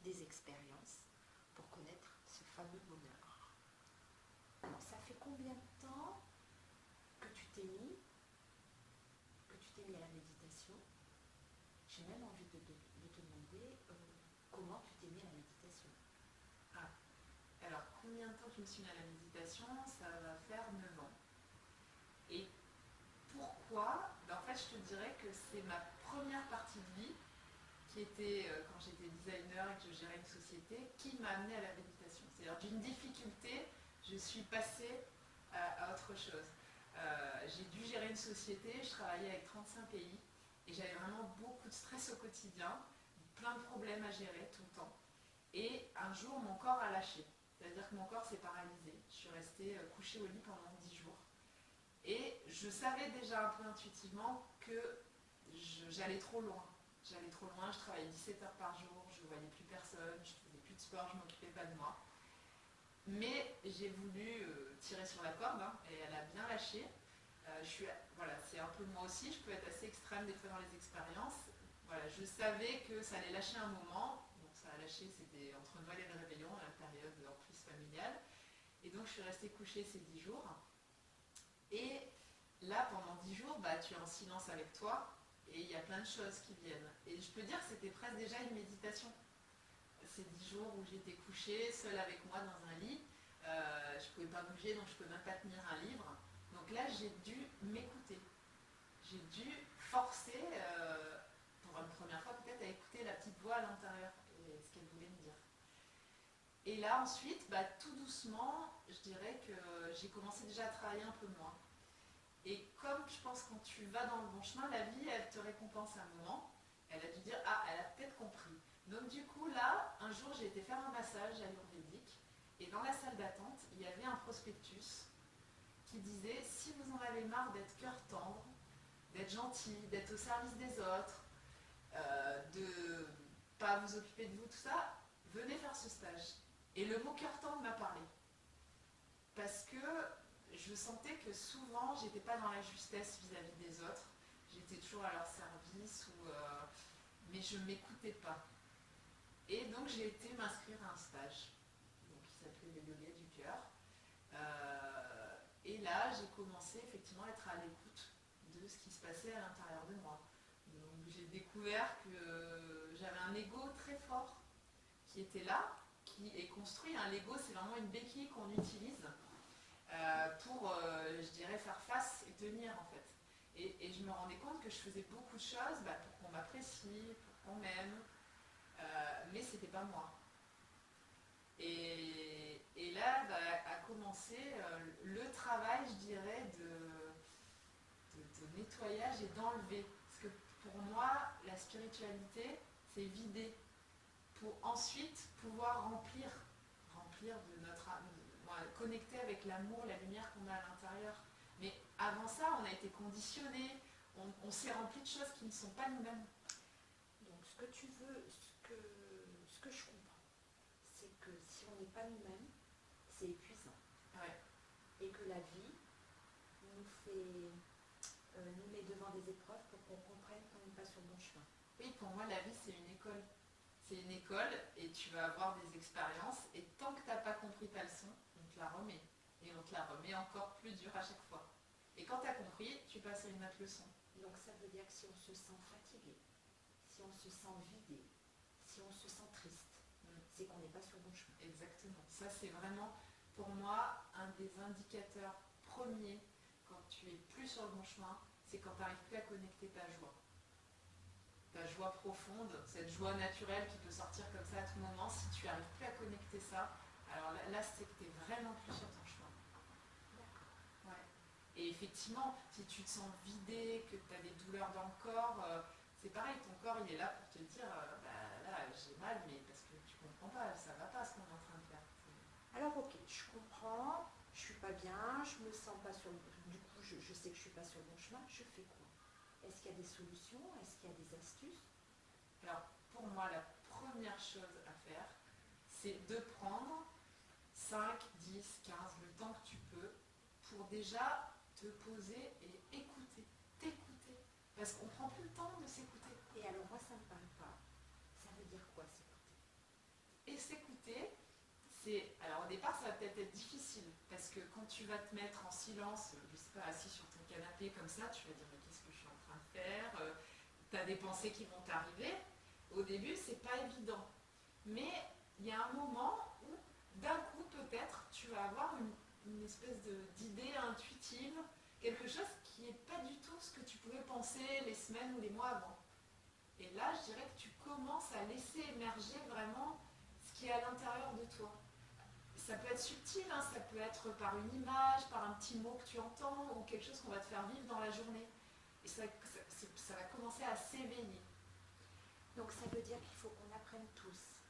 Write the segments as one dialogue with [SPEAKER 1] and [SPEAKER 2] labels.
[SPEAKER 1] des expériences pour connaître ce fameux bonheur. Alors, ça fait combien de temps que tu t'es mis à la méditation? J'ai même envie de te demander comment tu t'es mis à la méditation.
[SPEAKER 2] Ah. Alors, combien de temps je me suis mis à la méditation? Ça va faire 9 ans. Et pourquoi? En fait, je te dirais que c'est ma première partie de vie qui était, quand j'étais designer et que je gérais une société, qui m'a amenée à la méditation. C'est-à-dire d'une difficulté, je suis passée à autre chose. J'ai dû gérer une société, je travaillais avec 35 pays et j'avais vraiment beaucoup de stress au quotidien, plein de problèmes à gérer tout le temps. Et un jour, mon corps a lâché. C'est-à-dire que mon corps s'est paralysé. Je suis restée couchée au lit pendant 10 jours. Et je savais déjà un peu intuitivement que j'allais trop loin. J'allais trop loin, je travaillais 17 heures par jour, je ne voyais plus personne, je ne faisais plus de sport, je ne m'occupais pas de moi. Mais j'ai voulu tirer sur la corde, hein, et elle a bien lâché. Voilà, c'est un peu moi aussi, je peux être assez extrême des fois dans les expériences. Voilà, je savais que ça allait lâcher un moment. Donc ça a lâché, c'était entre Noël et le Réveillon, à la période en plus familiale. Et donc je suis restée couchée ces 10 jours. Et là, pendant 10 jours, tu es en silence avec toi et il y a plein de choses qui viennent. Et je peux dire que c'était presque déjà une méditation. Ces 10 jours où j'étais couchée, seule avec moi dans un lit, je ne pouvais pas bouger, donc je ne pouvais même pas tenir un livre. Donc là, j'ai dû m'écouter. J'ai dû forcer, pour une première fois peut-être, à écouter la petite voix à l'intérieur et ce qu'elle voulait me dire. Et là, ensuite, tout doucement, je dirais que j'ai commencé déjà à travailler un peu moins. Et comme je pense quand tu vas dans le bon chemin, la vie, elle te récompense à un moment. Elle a dû dire, ah, elle a peut-être compris. Donc du coup, là, un jour, j'ai été faire un massage à l'Ayurvédique. Et dans la salle d'attente, il y avait un prospectus qui disait, si vous en avez marre d'être cœur tendre, d'être gentil, d'être au service des autres, de pas vous occuper de vous, tout ça, venez faire ce stage. Et le mot cœur tendre m'a parlé. Parce que je sentais que souvent, j'étais pas dans la justesse vis-à-vis des autres. J'étais toujours à leur service, mais je ne m'écoutais pas. Et donc, j'ai été m'inscrire à un stage donc, qui s'appelait le yoga du cœur. Et là, j'ai commencé effectivement à être à l'écoute de ce qui se passait à l'intérieur de moi. Donc, j'ai découvert que j'avais un ego très fort qui était là, qui est construit. Un Lego, c'est vraiment une béquille qu'on utilise pour, je dirais, faire face et tenir en fait. Et je me rendais compte que je faisais beaucoup de choses pour qu'on m'apprécie, pour qu'on m'aime, mais c'était pas moi. Et là a commencé le travail, je dirais, de nettoyage et d'enlever. Parce que pour moi, la spiritualité, c'est vider pour ensuite pouvoir remplir de notre âme, connecter avec l'amour, la lumière qu'on a à l'intérieur. Mais avant ça, on a été conditionnés, on s'est rempli de choses qui ne sont pas nous-mêmes.
[SPEAKER 1] Donc ce que tu veux, ce que je comprends, c'est que si on n'est pas nous-mêmes, c'est épuisant.
[SPEAKER 2] Ouais.
[SPEAKER 1] Et que la vie nous met devant des épreuves pour qu'on comprenne qu'on n'est pas sur le bon chemin.
[SPEAKER 2] Oui, pour moi, la vie, c'est une école. C'est une école et tu vas avoir des expériences et tant que tu n'as pas compris ta leçon, on te la remet. Et on te la remet encore plus dure à chaque fois. Et quand tu as compris, tu passes à une autre leçon.
[SPEAKER 1] Donc ça veut dire que si on se sent fatigué, si on se sent vidé, si on se sent triste, c'est qu'on n'est pas sur le bon chemin.
[SPEAKER 2] Exactement. Ça, c'est vraiment, pour moi, un des indicateurs premiers quand tu es plus sur le bon chemin, c'est quand tu n'arrives plus à connecter ta joie. Ta joie profonde, cette joie naturelle qui peut sortir comme ça à tout moment, si tu n'arrives plus à connecter ça, alors là c'est que tu n'es vraiment plus sur ton chemin. Ouais. Et effectivement, si tu te sens vidé, que tu as des douleurs dans le corps, c'est pareil, ton corps il est là pour te dire là j'ai mal, mais parce que tu comprends pas, ça va pas ce qu'on est en train de faire.
[SPEAKER 1] Alors ok, je comprends, je suis pas bien, je me sens pas sur le... Du coup, je sais que je suis pas sur le bon chemin, je fais quoi? Est-ce qu'il y a des solutions? Est-ce qu'il y a des astuces?
[SPEAKER 2] Alors, pour moi, la première chose à faire, c'est de prendre 5, 10, 15, le temps que tu peux, pour déjà te poser et écouter, t'écouter. Parce qu'on prend plus le temps de s'écouter.
[SPEAKER 1] Et alors moi, ça ne me parle pas. Ça veut dire quoi s'écouter?
[SPEAKER 2] Alors au départ, ça va peut-être être difficile, parce que quand tu vas te mettre en silence, je sais pas, assis sur ton canapé comme ça, tu vas dire mais qu'est-ce que je suis en train de faire, tu as des pensées qui vont t'arriver. Au début, c'est pas évident. Mais il y a un moment où, d'un coup, peut-être, tu vas avoir une espèce d'idée intuitive, quelque chose qui n'est pas du tout ce que tu pouvais penser les semaines ou les mois avant. Et là, je dirais que tu commences à laisser émerger vraiment ce qui est à l'intérieur de toi. Ça peut être subtil, hein, ça peut être par une image, par un petit mot que tu entends, ou quelque chose qu'on va te faire vivre dans la journée. Et ça va commencer à s'éveiller.
[SPEAKER 1] Donc ça veut dire qu'il faut qu'on apprenne tous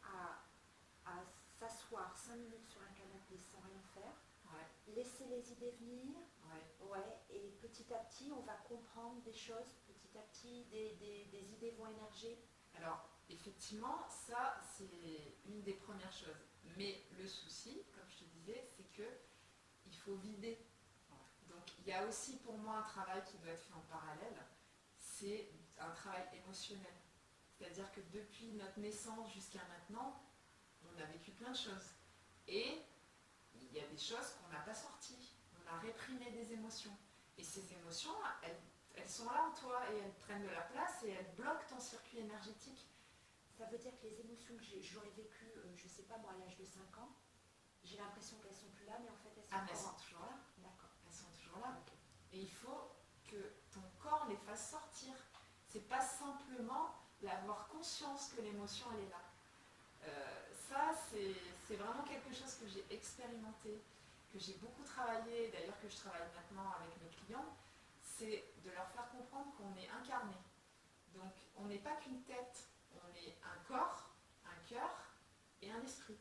[SPEAKER 1] à s'asseoir 5 minutes sur un canapé sans rien faire,
[SPEAKER 2] Ouais.
[SPEAKER 1] laisser les idées venir,
[SPEAKER 2] Ouais.
[SPEAKER 1] et petit à petit on va comprendre des choses, petit à petit des idées vont émerger.
[SPEAKER 2] Alors, effectivement, ça, c'est une des premières choses. Mais le souci, comme je te disais, c'est que il faut vider. Donc, il y a aussi pour moi un travail qui doit être fait en parallèle, c'est un travail émotionnel. C'est-à-dire que depuis notre naissance jusqu'à maintenant, on a vécu plein de choses. Et il y a des choses qu'on n'a pas sorties. On a réprimé des émotions. Et ces émotions, elles sont là en toi et elles prennent de la place et elles bloquent ton circuit énergétique.
[SPEAKER 1] Ça veut dire que les émotions que j'aurais vécues, je ne sais pas moi, à l'âge de 5 ans, j'ai l'impression qu'elles sont plus là, mais en fait elles sont
[SPEAKER 2] mais elles sont toujours là.
[SPEAKER 1] D'accord.
[SPEAKER 2] Elles sont toujours là.
[SPEAKER 1] Okay.
[SPEAKER 2] Et il faut que ton corps les fasse sortir. C'est pas simplement d'avoir conscience que l'émotion elle est là. Ça, c'est vraiment quelque chose que j'ai expérimenté, que j'ai beaucoup travaillé, d'ailleurs que je travaille maintenant avec mes clients, c'est de leur faire comprendre qu'on est incarné. Donc on n'est pas qu'une tête, on est un corps, un cœur et un esprit.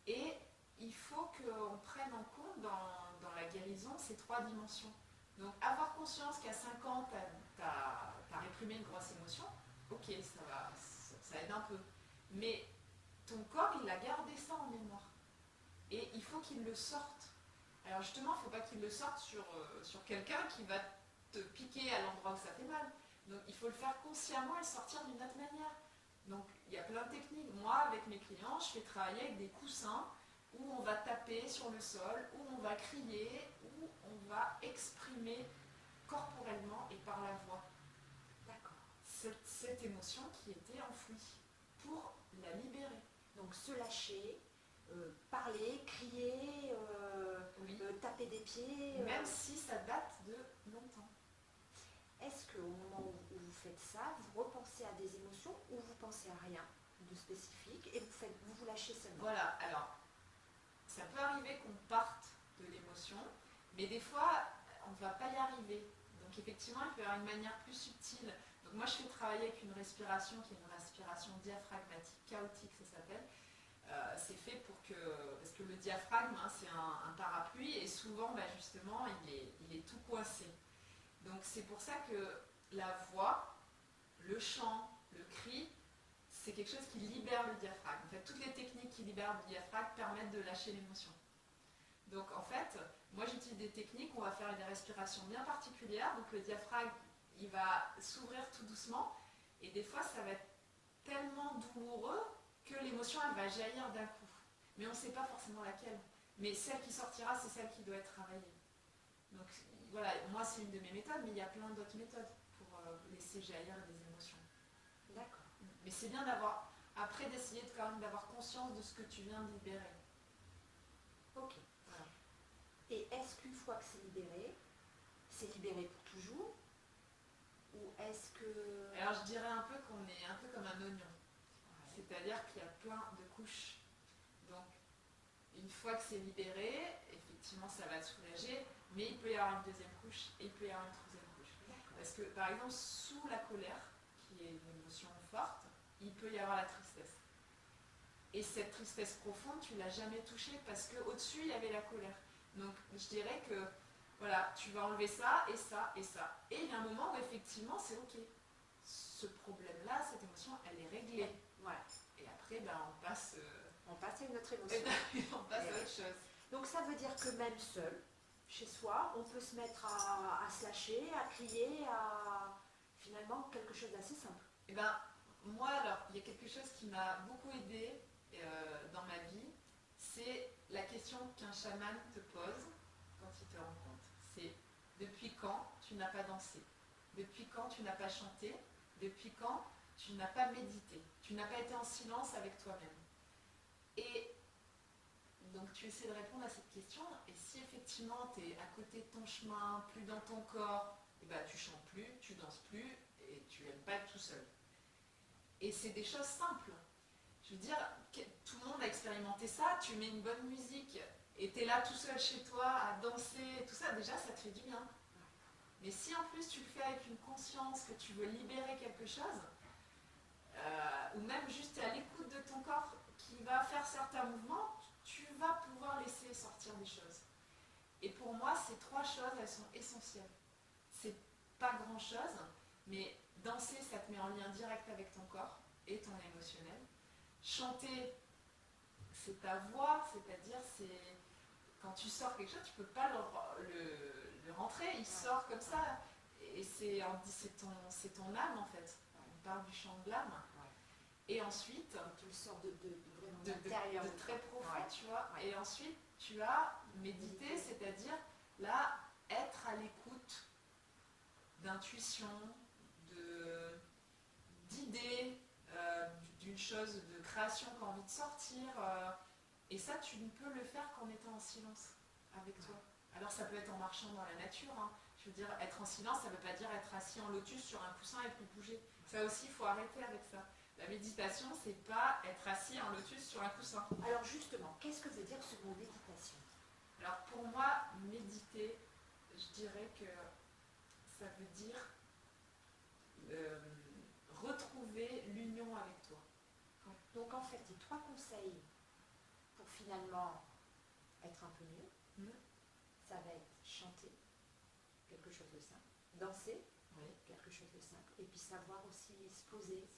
[SPEAKER 2] Et il faut qu'on prenne en compte dans la guérison ces 3 dimensions. Donc avoir conscience qu'à 5 ans, tu as réprimé une grosse émotion, ok, ça aide un peu. Mais ton corps, il a gardé ça en mémoire. Et il faut qu'il le sorte. Alors justement, il ne faut pas qu'il le sorte sur quelqu'un qui va te piquer à l'endroit où ça fait mal. Donc il faut le faire consciemment et le sortir d'une autre manière. Donc il y a plein de techniques. Moi, avec mes clients, je fais travailler avec des coussins où on va taper sur le sol, où on va crier, où on va exprimer corporellement et par la voix.
[SPEAKER 1] D'accord.
[SPEAKER 2] Cette émotion qui était enfouie pour la libérer.
[SPEAKER 1] Donc se lâcher, parler, crier,
[SPEAKER 2] oui.
[SPEAKER 1] Taper des pieds.
[SPEAKER 2] Même si ça date de longtemps.
[SPEAKER 1] Est-ce qu'au moment où vous faites ça, vous repensez à des émotions ou vous pensez à rien de spécifique et vous lâchez seulement?
[SPEAKER 2] Voilà, alors ça peut arriver qu'on parte de l'émotion, mais des fois on ne va pas y arriver. Donc effectivement, il peut y avoir une manière plus subtile. Donc moi je fais travailler avec une respiration qui est une respiration diaphragmatique, chaotique ça s'appelle. C'est fait pour que, parce que le diaphragme hein, c'est un parapluie et souvent justement il est tout coincé. Donc c'est pour ça que la voix, le chant, le cri, c'est quelque chose qui libère le diaphragme. En fait, toutes les techniques qui libèrent le diaphragme permettent de lâcher l'émotion. Donc en fait, moi j'utilise des techniques où on va faire des respirations bien particulières. Donc le diaphragme, il va s'ouvrir tout doucement et des fois ça va être tellement douloureux que l'émotion elle va jaillir d'un coup. Mais on ne sait pas forcément laquelle. Mais celle qui sortira, c'est celle qui doit être travaillée. Donc voilà, moi c'est une de mes méthodes, mais il y a plein d'autres méthodes pour laisser jaillir des émotions.
[SPEAKER 1] D'accord.
[SPEAKER 2] Mais c'est bien d'avoir, après d'essayer quand même d'avoir conscience de ce que tu viens de libérer.
[SPEAKER 1] Ok. Voilà. Et est-ce qu'une fois que c'est libéré pour toujours? Ou est-ce que...
[SPEAKER 2] Alors je dirais un peu qu'on est un peu comme un oignon. Ouais. C'est-à-dire qu'il y a plein de couches. Donc une fois que c'est libéré, effectivement ça va te soulager, mais il peut y avoir une deuxième couche et il peut y avoir une troisième couche. Parce que par exemple sous la colère, qui est une émotion forte, il peut y avoir la tristesse. Et cette tristesse profonde, tu ne l'as jamais touchée parce qu'au-dessus, il y avait la colère. Donc je dirais que voilà, tu vas enlever ça et ça et ça. Et il y a un moment où effectivement c'est ok. Ce problème-là, cette émotion, elle est réglée.
[SPEAKER 1] Voilà.
[SPEAKER 2] Et après, on passe...
[SPEAKER 1] On passe à une autre émotion.
[SPEAKER 2] On passe à autre chose.
[SPEAKER 1] Donc ça veut dire que même seul, chez soi, on peut se mettre à se lâcher, à crier, à finalement quelque chose d'assez simple.
[SPEAKER 2] Et moi alors, il y a quelque chose qui m'a beaucoup aidée dans ma vie, question qu'un chaman te pose quand il te rencontre. C'est depuis quand tu n'as pas dansé? Depuis quand tu n'as pas chanté? Depuis quand tu n'as pas médité? Tu n'as pas été en silence avec toi-même? Et donc tu essaies de répondre à cette question, et si effectivement tu es à côté de ton chemin, plus dans ton corps, et ben, tu chantes plus, tu danses plus, et tu n'aimes pas être tout seul. Et c'est des choses simples. Je veux dire, tout le monde a expérimenté ça, tu mets une bonne musique, et tu es là tout seul chez toi à danser, tout ça, déjà ça te fait du bien. Mais si en plus tu le fais avec une conscience que tu veux libérer quelque chose, ou même juste à l'écoute de ton corps qui va faire certains mouvements, tu vas pouvoir laisser sortir des choses. Et pour moi, ces trois choses, elles sont essentielles. C'est pas grand chose, mais danser, ça te met en lien direct avec ton corps et ton émotionnel. Chanter, c'est ta voix, c'est-à-dire c'est quand tu sors quelque chose, tu peux pas le rentrer, il sort comme ça. Et c'est ton âme en fait. On parle du chant de l'âme. Et ensuite,
[SPEAKER 1] tu le sors vraiment
[SPEAKER 2] de très profond, tu vois. Et ensuite, tu as médité, c'est-à-dire là, être à l'écoute d'intuition, d'idées, d'une chose de création qui a envie de sortir. Et ça, tu ne peux le faire qu'en étant en silence avec toi. Alors ça peut être en marchant dans la nature. Hein. Je veux dire, être en silence, ça ne veut pas dire être assis en lotus sur un coussin et plus bouger. Ça aussi, il faut arrêter avec ça. La méditation, c'est pas être assis en lotus sur un coussin.
[SPEAKER 1] Alors justement, qu'est-ce que veut dire ce mot méditation?
[SPEAKER 2] Alors pour moi, méditer, je dirais que ça veut dire retrouver l'union avec toi.
[SPEAKER 1] Donc en fait, tes trois conseils pour finalement être un peu mieux, ça va être chanter, quelque chose de simple, danser, quelque chose de simple, et puis savoir aussi se poser.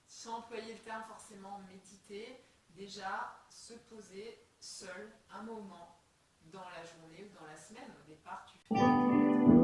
[SPEAKER 2] Sans employer le terme forcément méditer, déjà se poser seul un moment dans la journée ou dans la semaine. Au départ, tu fais